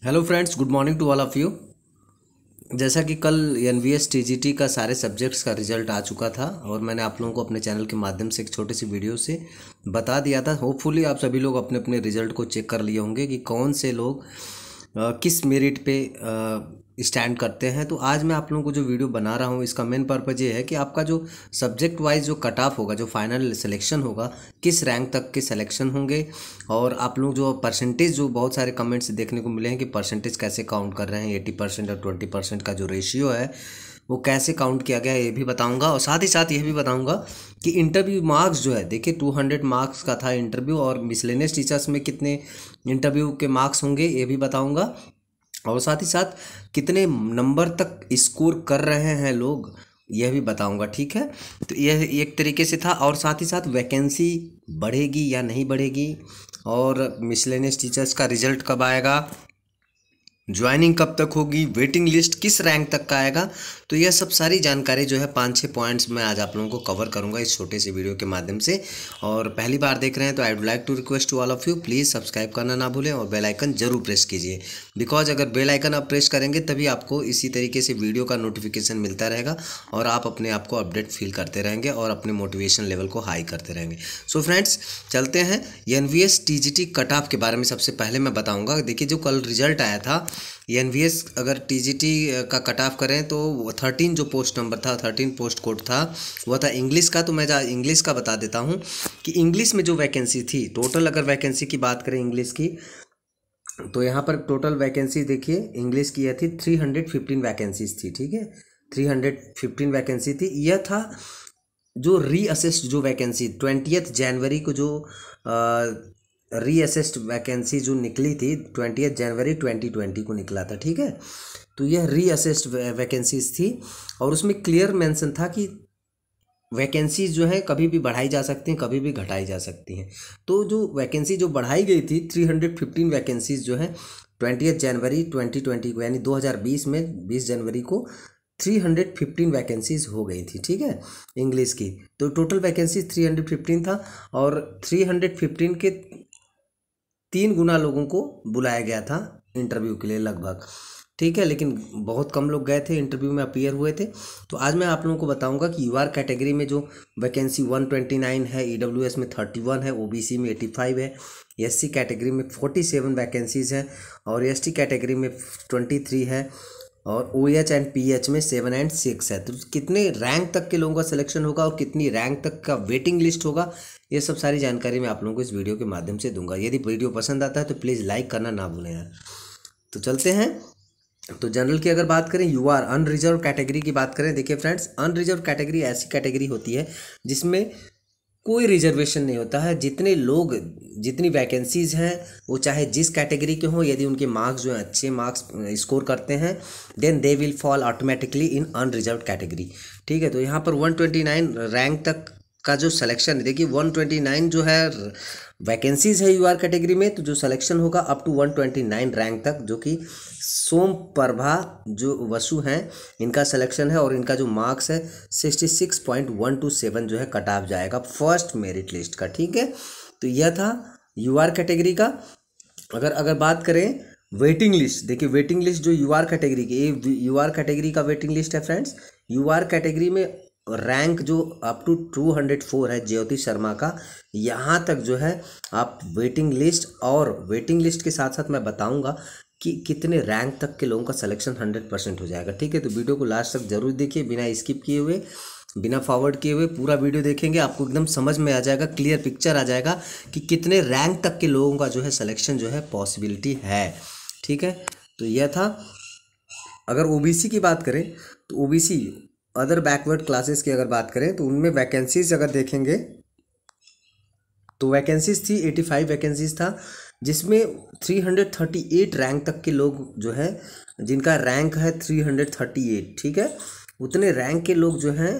Hello friends, good morning to all of you. जैसा कि कल एनवीएस टीजीटी का सारे सब्जेक्ट्स का रिजल्ट आ चुका था और मैंने आप लोगों को अपने चैनल के माध्यम से एक छोटी सी वीडियो से बता दिया था। होपफुली आप सभी लोग अपने अपने रिजल्ट को चेक कर लिए होंगे कि कौन से लोग किस मेरिट पे स्टैंड करते हैं। तो आज मैं आप लोगों को जो वीडियो बना रहा हूँ, इसका मेन पर्पज़ ये है कि आपका जो सब्जेक्ट वाइज जो कट ऑफ होगा, जो फाइनल सिलेक्शन होगा, किस रैंक तक के सिलेक्शन होंगे। और आप लोग जो परसेंटेज, जो बहुत सारे कमेंट्स देखने को मिले हैं कि परसेंटेज कैसे काउंट कर रहे हैं, 80% और 20% का जो रेशियो है वो कैसे काउंट किया गया है, ये भी बताऊंगा। और साथ ही साथ ये भी बताऊंगा कि इंटरव्यू मार्क्स जो है, देखिए 200 मार्क्स का था इंटरव्यू, और मिसलेनियस टीचर्स में कितने इंटरव्यू के मार्क्स होंगे ये भी बताऊंगा। और साथ ही साथ कितने नंबर तक स्कोर कर रहे हैं लोग, यह भी बताऊंगा। ठीक है, तो यह एक तरीके से था। और साथ ही साथ वैकेंसी बढ़ेगी या नहीं बढ़ेगी, और मिसलेनियस टीचर्स का रिजल्ट कब आएगा, ज्वाइनिंग कब तक होगी, वेटिंग लिस्ट किस रैंक तक का आएगा। तो यह सब सारी जानकारी जो है 5-6 पॉइंट्स मैं आज आप लोगों को कवर करूंगा इस छोटे से वीडियो के माध्यम से। और पहली बार देख रहे हैं तो I would like to request to all of you, please subscribe करना ना भूलें और बेल आइकन जरूर प्रेस कीजिए। बिकॉज अगर बेल आइकन आप प्रेस करेंगे तभी आपको इसी तरीके से वीडियो का नोटिफिकेशन मिलता रहेगा और आप अपने आप को अपडेट फील करते रहेंगे और अपने मोटिवेशन लेवल को हाई करते रहेंगे। सो फ्रेंड्स, चलते हैं एनवीएस टीजीटी कट ऑफ के बारे में। सबसे पहले मैं बताऊंगा, देखिए जो कल रिजल्ट आया था एनवीएस, अगर टीजीटी का कट ऑफ करें तो 13 जो पोस्ट नंबर था, 13 पोस्ट कोड था, वह था इंग्लिश का। तो मैं इंग्लिश का बता देता हूं कि इंग्लिश में जो वैकेंसी थी, टोटल अगर वैकेंसी की बात करें इंग्लिश की, तो यहाँ पर टोटल वैकेंसी देखिए इंग्लिश की यह थी 315 वैकेंसीज थी। ठीक है, 315 वैकेंसी थी। यह था जो रीअसेस्ड जो वैकेंसी 20 जनवरी को जो रीअसेस्ड वैकेंसी जो निकली थी, 20 जनवरी 2020 को निकला था। ठीक है, तो यह रीअसेस्ड वैकेंसीज थी और उसमें क्लियर मेंशन था कि वैकेंसीज जो है कभी भी बढ़ाई जा सकती हैं, कभी भी घटाई जा सकती हैं। तो जो वैकेंसी जो बढ़ाई गई थी 315 वैकेंसीज जो है 20 जनवरी 2020 को, यानी 2020 में 20 जनवरी को 315 वैकेंसीज हो गई थी। ठीक है, इंग्लिश की। तो टोटल वैकेंसी 315 था और 315 के 3 गुना लोगों को बुलाया गया था इंटरव्यू के लिए लगभग। ठीक है, लेकिन बहुत कम लोग गए थे इंटरव्यू में, अपीयर हुए थे। तो आज मैं आप लोगों को बताऊंगा कि यूआर कैटेगरी में जो वैकेंसी 129 है, ईडब्ल्यूएस में 31 है, ओबीसी में 85 है, एससी कैटेगरी में 47 वैकेंसीज हैं और एसटी कैटेगरी में 23 है, और ओएच एंड पीएच में 7 एंड 6 है। तो कितने रैंक तक के लोगों का सिलेक्शन होगा और कितनी रैंक तक का वेटिंग लिस्ट होगा, ये सब सारी जानकारी मैं आप लोगों को इस वीडियो के माध्यम से दूंगा। यदि वीडियो पसंद आता है तो प्लीज़ लाइक करना ना भूलें यार। तो चलते हैं। तो जनरल की अगर बात करें, यूआर अनरिजर्व कैटेगरी की बात करें, देखिए फ्रेंड्स, अनरिजर्व कैटेगरी ऐसी कैटेगरी होती है जिसमें कोई रिजर्वेशन नहीं होता है। जितने लोग, जितनी वैकेंसीज हैं, वो चाहे जिस कैटेगरी के हों, यदि उनके मार्क्स जो हैं अच्छे मार्क्स स्कोर करते हैं, then they will fall automatically in unreserved category. ठीक है, तो यहाँ पर 129 रैंक तक का जो सिलेक्शन है, देखिए 129 जो है वैकेंसीज है यूआर कैटेगरी में, तो जो सिलेक्शन होगा अप टू 129 रैंक तक, जो कि सोम प्रभा जो वसु हैं इनका सिलेक्शन है और इनका जो मार्क्स है 66.127 जो है कट ऑफ जाएगा फर्स्ट मेरिट लिस्ट का। ठीक है, तो यह था यूआर कैटेगरी का। अगर बात करें वेटिंग लिस्ट, देखिए वेटिंग लिस्ट जो यूआर कैटेगरी की, ये यूआर कैटेगरी का वेटिंग लिस्ट है फ्रेंड्स। यूआर कैटेगरी में रैंक जो अप टू 204 है ज्योति शर्मा का, यहाँ तक जो है आप वेटिंग लिस्ट, और वेटिंग लिस्ट के साथ साथ मैं बताऊंगा कि कितने रैंक तक के लोगों का सिलेक्शन 100% हो जाएगा। ठीक है, तो वीडियो को लास्ट तक जरूर देखिए, बिना स्किप किए हुए, बिना फॉरवर्ड किए हुए पूरा वीडियो देखेंगे, आपको एकदम समझ में आ जाएगा, क्लियर पिक्चर आ जाएगा कि कितने रैंक तक के लोगों का जो है सिलेक्शन जो है पॉसिबिलिटी है। ठीक है, तो यह था। अगर ओबीसी की बात करें तो ओबीसी अदर बैकवर्ड क्लासेस की अगर बात करें तो उनमें वैकेंसीज अगर देखेंगे तो वैकेंसीज थी 85 वैकेंसीज था, जिसमें 338 रैंक तक के लोग जो है, जिनका रैंक है 338। ठीक है, उतने रैंक के लोग जो हैं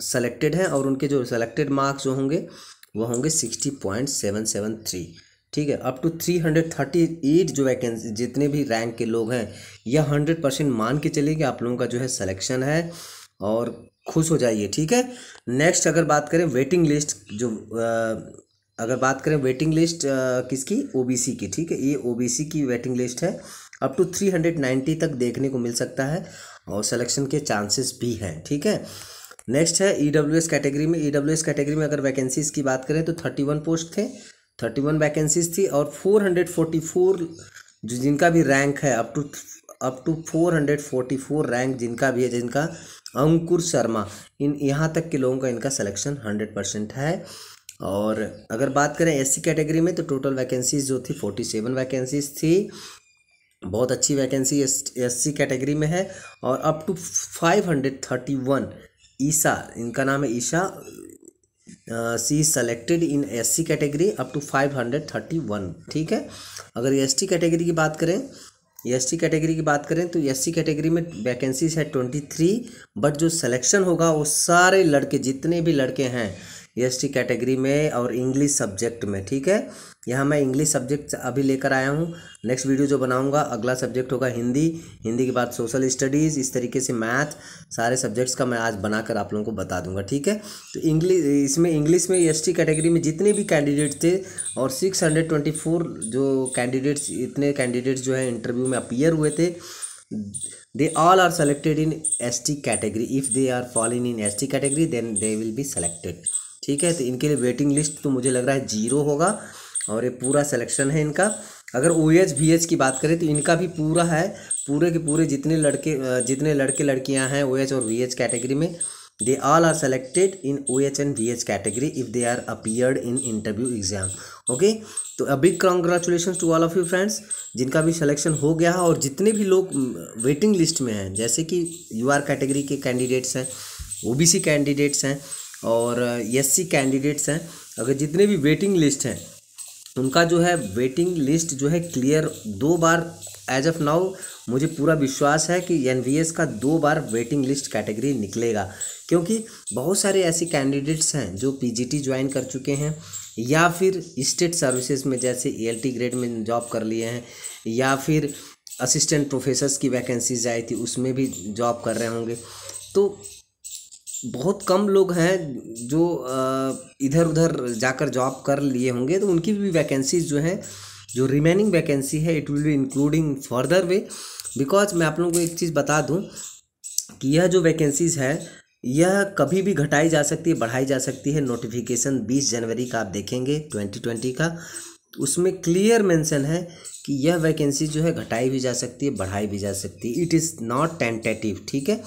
सेलेक्टेड हैं और उनके जो सेलेक्टेड मार्क्स जो होंगे वो होंगे 60.773। ठीक है, अप टू 338 जो वैकेंसी, जितने भी रैंक के लोग हैं, यह 100% मान के चलिए कि आप लोगों का जो है सिलेक्शन है और खुश हो जाइए। ठीक है, नेक्स्ट अगर बात करें वेटिंग लिस्ट, जो अगर बात करें वेटिंग लिस्ट किसकी, ओबीसी की, ठीक है, ये ओबीसी की वेटिंग लिस्ट है। अप टू 390 तक देखने को मिल सकता है और सिलेक्शन के चांसेस भी हैं, ठीक है। नेक्स्ट है ईडब्ल्यूएस कैटेगरी में। ईडब्ल्यूएस कैटेगरी में अगर वैकेंसीज़ की बात करें तो 31 पोस्ट थे, 31 वैकेंसीज थी और 444 जो जिनका भी रैंक है अप टू 444 रैंक जिनका भी है, जिनका अंकुर शर्मा, इन यहाँ तक के लोगों का इनका सिलेक्शन 100% है। और अगर बात करें एससी कैटेगरी में तो टोटल वैकेंसीज जो थी 47 वैकेंसीज थी, बहुत अच्छी वैकेंसी एससी कैटेगरी में है। और अप टू 531 ईशा, इनका नाम है Isha, she selected in SC category up to 531, ठीक है। अगर एसटी कैटेगरी की बात करें, एसटी कैटेगरी की बात करें तो एससी कैटेगरी में वैकेंसीज है 23, बट जो सिलेक्शन होगा वो सारे लड़के, जितने भी लड़के हैं एसटी कैटेगरी में और इंग्लिश सब्जेक्ट में, ठीक है। यहाँ मैं इंग्लिश सब्जेक्ट अभी लेकर आया हूँ। नेक्स्ट वीडियो जो बनाऊँगा अगला सब्जेक्ट होगा हिंदी, हिंदी के बाद सोशल स्टडीज़, इस तरीके से मैथ, सारे सब्जेक्ट्स का मैं आज बनाकर आप लोगों को बता दूंगा, ठीक है। तो इंग्लिश में एसटी कैटेगरी में जितने भी कैंडिडेट थे और 624 जो कैंडिडेट्स, इतने कैंडिडेट्स जो है इंटरव्यू में अपीयर हुए थे, they all are selected in ST category. If they are falling in ST category then they will be selected, ठीक है। तो इनके लिए वेटिंग लिस्ट तो मुझे लग रहा है 0 होगा और ये पूरा सिलेक्शन है इनका। अगर OH VH की बात करें तो इनका भी पूरा है, पूरे के पूरे जितने लड़के लड़कियां हैं OH और VH कैटेगरी में, they all are selected in OH and VH category if they are appeared in interview exam, okay. तो a big congratulations to all of you friends, जिनका भी सिलेक्शन हो गया है। और जितने भी लोग वेटिंग लिस्ट में हैं, जैसे कि UR कैटेगरी के कैंडिडेट्स हैं, OBC कैंडिडेट्स हैं और SC कैंडिडेट्स हैं, अगर जितने भी वेटिंग लिस्ट हैं उनका जो है वेटिंग लिस्ट जो है क्लियर 2 बार, एज ऑफ नाउ मुझे पूरा विश्वास है कि NVS का 2 बार वेटिंग लिस्ट कैटेगरी निकलेगा, क्योंकि बहुत सारे ऐसे कैंडिडेट्स हैं जो PGT ज्वाइन कर चुके हैं या फिर स्टेट सर्विसेज में जैसे ALT ग्रेड में जॉब कर लिए हैं, या फिर असिस्टेंट प्रोफेसर्स की वैकेंसीज आई थी उसमें भी जॉब कर रहे होंगे। तो बहुत कम लोग हैं जो इधर उधर जाकर जॉब कर लिए होंगे, तो उनकी भी वैकेंसीज जो हैं, जो रिमेनिंग वैकेंसी है, it will be including further way. Because मैं आप लोगों को एक चीज़ बता दूं कि यह जो वैकेंसीज है यह कभी भी घटाई जा सकती है, बढ़ाई जा सकती है। नोटिफिकेशन 20 जनवरी का आप देखेंगे 2020 का, उसमें क्लियर मेंशन है कि यह वैकेंसी जो है घटाई भी जा सकती है, बढ़ाई भी जा सकती है। इट इज़ नॉट टेंटेटिव, ठीक है।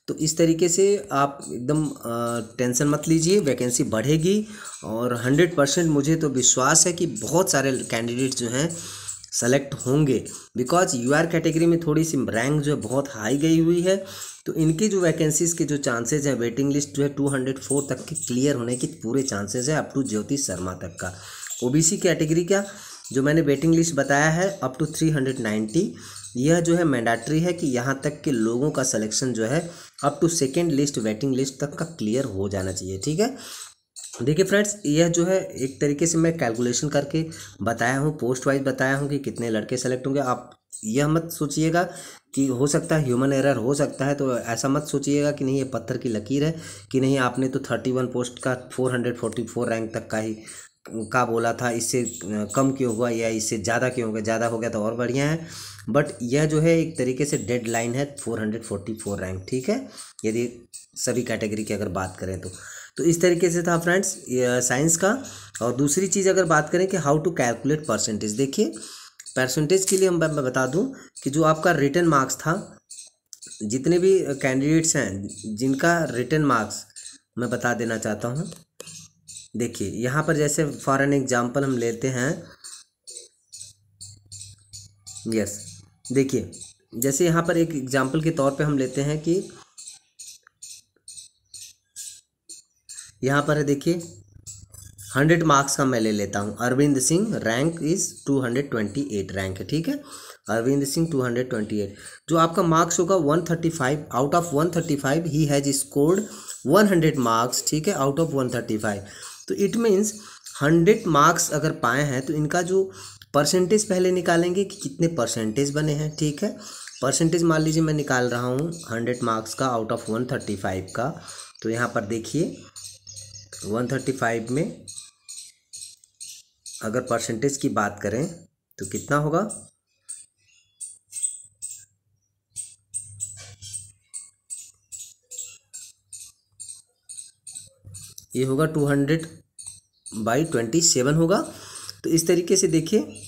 तो इस तरीके से आप एकदम टेंशन मत लीजिए, वैकेंसी बढ़ेगी और 100% मुझे तो विश्वास है कि बहुत सारे कैंडिडेट जो हैं सेलेक्ट होंगे। बिकॉज UR कैटेगरी में थोड़ी सी रैंक जो है बहुत हाई गई हुई है, तो इनकी जो वैकेंसीज के जो चांसेस हैं, वेटिंग लिस्ट जो है 204 तक के क्लियर होने की पूरे चांसेस है, अप टू ज्योति शर्मा तक का। OBC कैटेगरी का जो मैंने वेटिंग लिस्ट बताया है अप टू 390, यह जो है मैंडेटरी है कि यहाँ तक के लोगों का सिलेक्शन जो है up to second list waiting list तक का क्लियर हो जाना चाहिए, ठीक है। देखिए फ्रेंड्स, यह जो है एक तरीके से मैं कैलकुलेशन करके बताया हूँ, पोस्ट वाइज बताया हूँ कि कितने लड़के सेलेक्ट होंगे। आप यह मत सोचिएगा कि हो सकता है ह्यूमन एरर हो सकता है, तो ऐसा मत सोचिएगा कि नहीं ये पत्थर की लकीर है कि नहीं आपने तो 31 पोस्ट का 444 रैंक तक का बोला था, इससे कम क्यों हुआ या इससे ज़्यादा क्यों हो गया, ज़्यादा हो गया तो और बढ़िया है। बट यह जो है एक तरीके से डेड लाइन है 444 रैंक, ठीक है, यदि सभी कैटेगरी की अगर बात करें तो इस तरीके से था फ्रेंड्स साइंस का। और दूसरी चीज़ अगर बात करें कि हाउ टू कैलकुलेट परसेंटेज, देखिए परसेंटेज के लिए मैं बता दूं कि जो आपका रिटन मार्क्स था, जितने भी कैंडिडेट्स हैं जिनका रिटन मार्क्स मैं बता देना चाहता हूं। देखिए यहाँ पर जैसे फॉर एन एग्जांपल हम लेते हैं, यस देखिए जैसे यहाँ पर एक एग्जांपल के तौर पे हम लेते हैं कि यहाँ पर है, देखिए 100 मार्क्स का मैं ले लेता हूँ। Arvind Singh rank is 228 rank है, ठीक है। अरविंद सिंह 228, जो आपका मार्क्स होगा 135 out of 135, he has scored 100 marks, ठीक है, आउट ऑफ 135। तो इट मीन्स 100 मार्क्स अगर पाए हैं तो इनका जो परसेंटेज पहले निकालेंगे कि कितने परसेंटेज बने हैं, ठीक है। परसेंटेज मान लीजिए मैं निकाल रहा हूँ 100 मार्क्स का आउट ऑफ 135 का, तो यहाँ पर देखिए 135 में अगर परसेंटेज की बात करें तो कितना होगा, ये होगा 200/27 होगा। तो इस तरीके से देखिए,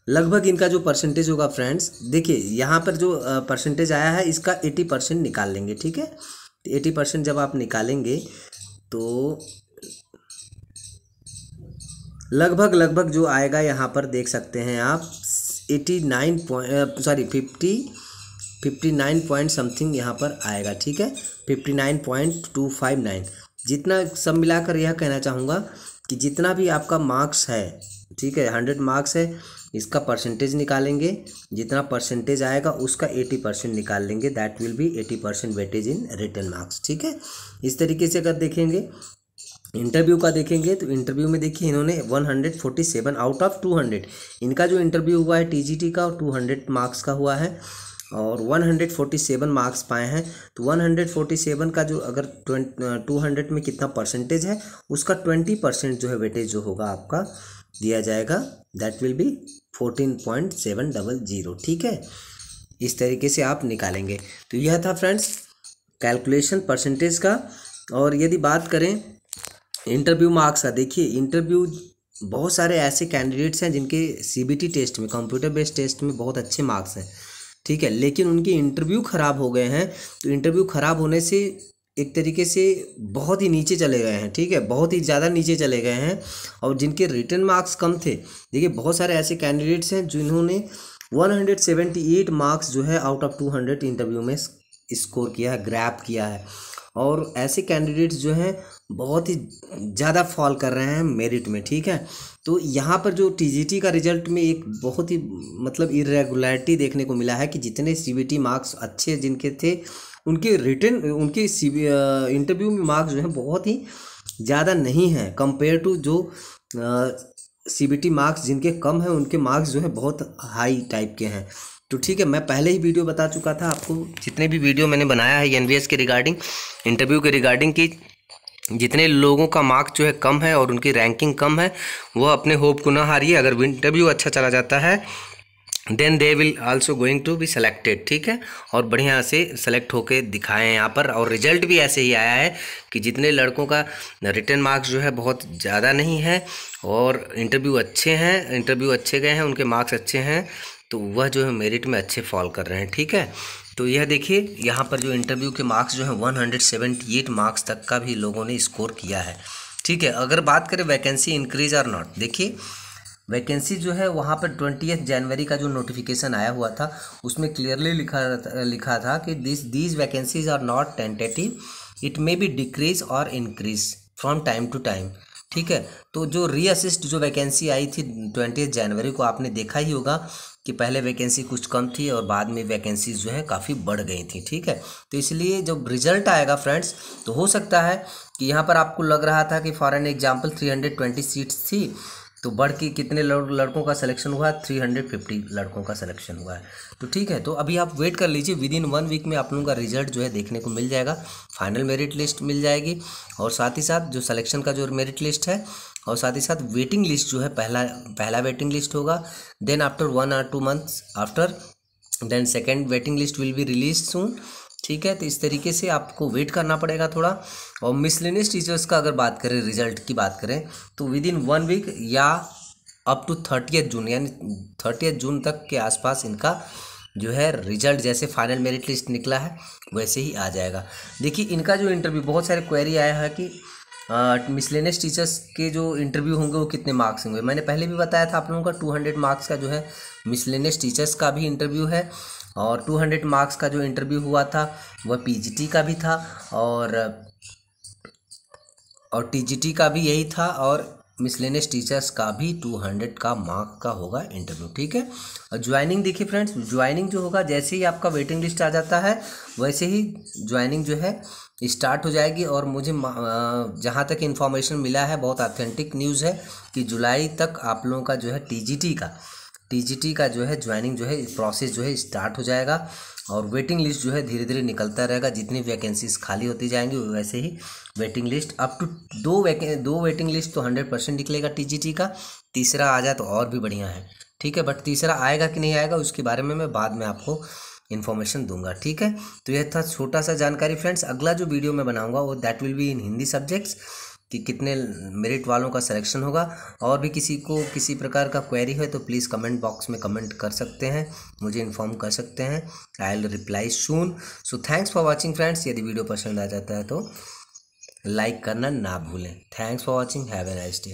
लगभग इनका जो परसेंटेज होगा फ्रेंड्स, देखिए यहाँ पर जो परसेंटेज आया है इसका 80% निकाल लेंगे, ठीक है। 80% जब आप निकालेंगे तो लगभग जो आएगा यहाँ पर देख सकते हैं आप 59 पॉइंट समथिंग यहाँ पर आएगा, ठीक है। 59.259 जितना सब मिलाकर यह कहना चाहूँगा कि जितना भी आपका मार्क्स है, ठीक है, 100 मार्क्स है, इसका परसेंटेज निकालेंगे, जितना परसेंटेज आएगा उसका 80% निकाल लेंगे, that will be 80% weightage in written marks, ठीक है। इस तरीके से अगर देखेंगे इंटरव्यू का देखेंगे तो इंटरव्यू में देखिए इन्होंने 147 आउट ऑफ 200, इनका जो इंटरव्यू हुआ है टीजीटी का 200 मार्क्स का हुआ है और 147 मार्क्स पाए हैं। तो 147 का जो अगर 200 में कितना परसेंटेज है उसका 20% जो है वेटेज जो होगा आपका दिया जाएगा, दैट विल बी 14.700, ठीक है। इस तरीके से आप निकालेंगे। तो यह था फ्रेंड्स कैलकुलेशन परसेंटेज का। और यदि बात करें इंटरव्यू मार्क्स का, देखिए इंटरव्यू बहुत सारे ऐसे कैंडिडेट्स हैं जिनके सीबीटी टेस्ट में, कंप्यूटर बेस्ड टेस्ट में बहुत अच्छे मार्क्स हैं, ठीक है, लेकिन उनके इंटरव्यू ख़राब हो गए हैं। तो इंटरव्यू ख़राब होने से एक तरीके से बहुत ही नीचे चले गए हैं, ठीक है, बहुत ही ज़्यादा नीचे चले गए हैं। और जिनके रिटन मार्क्स कम थे, देखिए बहुत सारे ऐसे कैंडिडेट्स हैं जिन्होंने 178 मार्क्स जो है आउट ऑफ 200 इंटरव्यू में स्कोर किया है, ग्रैब किया है। और ऐसे कैंडिडेट्स जो हैं बहुत ही ज़्यादा फॉल कर रहे हैं मेरिट में, ठीक है। तो यहाँ पर जो टीजीटी का रिजल्ट में एक बहुत ही मतलब इरेगुलरिटी देखने को मिला है कि जितने सीबीटी मार्क्स अच्छे जिनके थे उनके रिटन उनके इंटरव्यू में मार्क्स जो हैं बहुत ही ज़्यादा नहीं हैं कंपेयर टू जो सीबीटी मार्क्स जिनके कम हैं उनके मार्क्स जो है बहुत हाई टाइप के हैं। तो ठीक है, मैं पहले ही वीडियो बता चुका था आपको, जितने भी वीडियो मैंने बनाया है एनवीएस के रिगार्डिंग, इंटरव्यू के रिगार्डिंग की, जितने लोगों का मार्क्स जो है कम है और उनकी रैंकिंग कम है वह अपने होप को ना हारिए। अगर इंटरव्यू अच्छा चला जाता है then they will also going to be selected, ठीक है। और बढ़िया से सेलेक्ट होके दिखाएं यहाँ पर। और रिजल्ट भी ऐसे ही आया है कि जितने लड़कों का रिटन मार्क्स जो है बहुत ज़्यादा नहीं है और इंटरव्यू अच्छे हैं, इंटरव्यू अच्छे गए हैं, उनके मार्क्स अच्छे हैं, तो वह जो है मेरिट में अच्छे फॉल कर रहे हैं, ठीक है। तो यह देखिए यहाँ पर जो इंटरव्यू के मार्क्स जो है 178 मार्क्स तक का भी लोगों ने स्कोर किया है, ठीक है। अगर बात करें वैकेंसी इंक्रीज और नॉट, देखिए वैकेंसी जो है वहाँ पर 20 जनवरी का जो नोटिफिकेशन आया हुआ था उसमें क्लियरली लिखा था कि these vacancies are not tentative, it may be decrease और increase from time to time, ठीक है। तो जो रीअसिस्ट जो वैकेंसी आई थी 20 जनवरी को आपने देखा ही होगा कि पहले वैकेंसी कुछ कम थी और बाद में वैकेंसीज जो है काफ़ी बढ़ गई थी, ठीक है। तो इसलिए जब रिजल्ट आएगा फ्रेंड्स तो हो सकता है कि यहाँ पर आपको लग रहा था कि फॉर एन एग्जाम्पल 320 सीट्स थी तो बढ़ के कितने लड़कों का सिलेक्शन हुआ, 350 लड़कों का सिलेक्शन हुआ है। तो ठीक है, तो अभी आप वेट कर लीजिए, विद इन 1 वीक में आप लोगों का रिजल्ट जो है देखने को मिल जाएगा, फाइनल मेरिट लिस्ट मिल जाएगी और साथ ही साथ जो सिलेक्शन का जो मेरिट लिस्ट है और साथ ही साथ वेटिंग लिस्ट जो है पहला वेटिंग लिस्ट होगा, then after 1 or 2 months after then second waiting list will be release soon, ठीक है। तो इस तरीके से आपको वेट करना पड़ेगा थोड़ा। और मिसलेनियस टीचर्स का अगर बात करें, रिजल्ट की बात करें तो विद इन 1 वीक या अप टू 30 जून यानी 30 जून तक के आसपास इनका जो है रिजल्ट, जैसे फाइनल मेरिट लिस्ट निकला है वैसे ही आ जाएगा। देखिए इनका जो इंटरव्यू, बहुत सारे क्वेरी आया है कि मिसलेनियस टीचर्स के जो इंटरव्यू होंगे वो कितने मार्क्स होंगे। मैंने पहले भी बताया था आप लोगों का 200 मार्क्स का जो है मिसलेनियस टीचर्स का भी इंटरव्यू है और 200 मार्क्स का जो इंटरव्यू हुआ था वह पीजीटी का भी था और टीजीटी का भी यही था और मिसलेनियस टीचर्स का भी 200 का मार्क का होगा इंटरव्यू, ठीक है। और ज्वाइनिंग देखिए फ्रेंड्स, ज्वाइनिंग जो होगा जैसे ही आपका वेटिंग लिस्ट आ जाता है वैसे ही ज्वाइनिंग जो है स्टार्ट हो जाएगी। और मुझे जहाँ तक इन्फॉर्मेशन मिला है, बहुत ऑथेंटिक न्यूज़ है कि जुलाई तक आप लोगों का जो है टीजीटी का जो है ज्वाइनिंग जो है प्रोसेस जो है स्टार्ट हो जाएगा। और वेटिंग लिस्ट जो है धीरे धीरे निकलता रहेगा, जितनी वैकेंसीज खाली होती जाएंगी वैसे ही वेटिंग लिस्ट अप टू दो वेटिंग लिस्ट तो 100% निकलेगा टीजीटी का। तीसरा आ जाए तो और भी बढ़िया है, ठीक है। बट तीसरा आएगा कि नहीं आएगा उसके बारे में मैं बाद में आपको इन्फॉर्मेशन दूंगा, ठीक है। तो यह था छोटा सा जानकारी फ्रेंड्स। अगला जो वीडियो मैं बनाऊंगा वो that will be in Hindi subjects, कि कितने मेरिट वालों का सिलेक्शन होगा। और भी किसी को किसी प्रकार का क्वेरी है तो प्लीज़ कमेंट बॉक्स में कमेंट कर सकते हैं, मुझे इन्फॉर्म कर सकते हैं। I will reply soon. So thanks for watching friends. यदि वीडियो पसंद आ जाता है तो लाइक करना ना भूलें। Thanks for watching, have a nice day.